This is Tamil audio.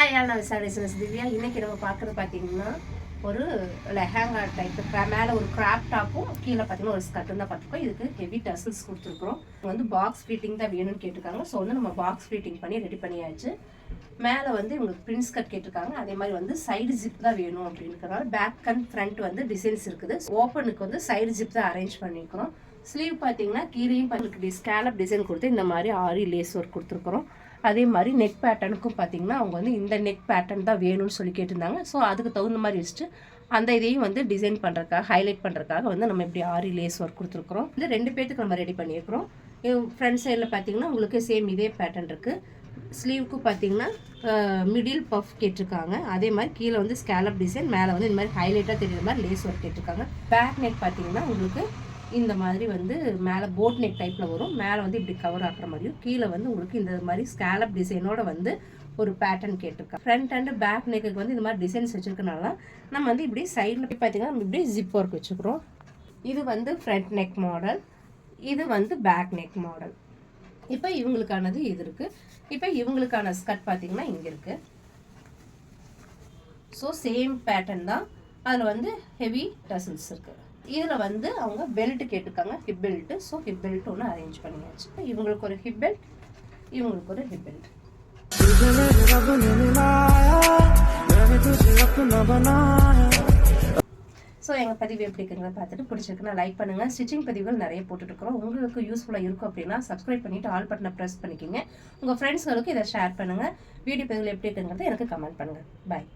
ஹாய் நான் விசாரிச்சு திவ்யா. இன்றைக்கி நம்ம பார்க்குறது பார்த்தீங்கன்னா ஒரு லெஹங்கா டைப்பு, மேலே ஒரு கிராப் டாப்பும் கீழே பார்த்தீங்கன்னா ஒரு ஸ்கர்ட்டும் தான் பார்த்துருக்கோம். இதுக்கு ஹெவி டசல்ஸ் கொடுத்துருக்குறோம். வந்து பாக்ஸ் ஃபிட்டிங் தான் வேணும்னு கேட்டிருக்காங்க. ஸோ வந்து நம்ம பாக்ஸ் ஃபிட்டிங் பண்ணி ரெடி பண்ணியாச்சு. மேலே வந்து இவங்களுக்கு பிரின்ஸ் கட் கேட்டிருக்காங்க. அதே மாதிரி வந்து சைடு ஜிப் தான் வேணும் அப்படின்றதுனால பேக் அண்ட் ஃப்ரண்ட் வந்து டிசைன்ஸ் இருக்குது. ஓப்பனுக்கு வந்து சைடு ஜிப் தான் அரேஞ்ச் பண்ணியிருக்கிறோம். ஸ்லீவ் பார்த்தீங்கன்னா கீழேயும் உங்களுக்கு ஸ்கேலப் டிசைன் கொடுத்து இந்த மாதிரி ஆரி லேஸ் ஒர்க் கொடுத்துருக்குறோம். அதே மாதிரி நெக் பேட்டர்னுக்கும் பார்த்தீங்கன்னா அவங்க வந்து இந்த நெக் பேட்டர்ன் தான் வேணும்னு சொல்லி கேட்டிருந்தாங்க. ஸோ அதுக்கு தகுந்த மாதிரி வச்சுட்டு அந்த இதையும் வந்து டிசைன் பண்ணுறதுக்காக ஹைலைட் பண்ணுறதுக்காக வந்து நம்ம இப்படி ஆரி லேஸ் ஒர்க் கொடுத்துருக்குறோம். இது 2 பேத்துக்கு நம்ம ரெடி பண்ணியிருக்கிறோம். ஃப்ரண்ட் சைடில் பார்த்தீங்கன்னா உங்களுக்கு சேம் இதே பேட்டர்ன் இருக்குது. ஸ்லீவுக்கு பார்த்தீங்கன்னா மிடில் பஃப் கேட்டிருக்காங்க. அதே மாதிரி கீழே வந்து ஸ்கேலப் டிசைன், மேலே வந்து இந்த மாதிரி ஹைலைட்டாக தெரியுற மாதிரி லேஸ் ஒர்க் கேட்டிருக்காங்க. பேக் நெக் பார்த்தீங்கன்னா உங்களுக்கு இந்த மாதிரி வந்து மேலே போட் நெக் டைப்பில் வரும். மேலே வந்து இப்படி கவர் ஆகிற மாதிரியும் கீழே வந்து உங்களுக்கு இந்த மாதிரி ஸ்கேலப் டிசைனோட வந்து ஒரு பேட்டர்ன் கேட்டிருக்காங்க. ஃப்ரண்ட் அண்ட் பேக் நெக்குக்கு வந்து இந்த மாதிரி டிசைன்ஸ் வச்சுருக்கனால நம்ம வந்து இப்படி சைடில் போய் பார்த்தீங்கன்னா நம்ம இப்படி ஜிப் ஒர்க் வச்சுக்கிறோம். இது வந்து ஃப்ரண்ட் நெக் மாடல், இது வந்து பேக் நெக் மாடல். இப்போ இவங்களுக்கானது இது இருக்குது. இப்போ இவங்களுக்கான ஸ்கர்ட் பார்த்தீங்கன்னா இங்கே இருக்குது. ஸோ சேம் பேட்டர்ன் தான், அதில் வந்து ஹெவி டசல்ஸ் இருக்குது. இதில் வந்து அவங்க பெல்ட் கேட்டிருக்காங்க, hip belt. So hip belt ஒன்று அரேஞ்ச் பண்ணியாச்சு. இவங்களுக்கு ஒரு ஹிப் பெல்ட், இவங்களுக்கு ஒரு ஹிப் பெல்ட். ஸோ எங்கள் பதிவு எப்படி இருக்குங்களா பார்த்துட்டு பிடிச்சிருக்குன்னா லைக் பண்ணுங்கள். ஸ்டிச்சிங் பதிவுகள் நிறைய போட்டுட்ருக்குறோம். உங்களுக்கு யூஸ்ஃபுல்லாக இருக்கும் அப்படின்னா சப்ஸ்கிரைப் பண்ணிவிட்டு ஆல் பட்டனை ப்ரெஸ் பண்ணிக்கோங்க. உங்கள் ஃப்ரெண்ட்ஸ்களுக்கு இதை ஷேர் பண்ணுங்கள். வீடியோ பதிவுகள் எப்படி இருக்குங்கிறத எனக்கு கமெண்ட் பண்ணுங்கள். பாய்.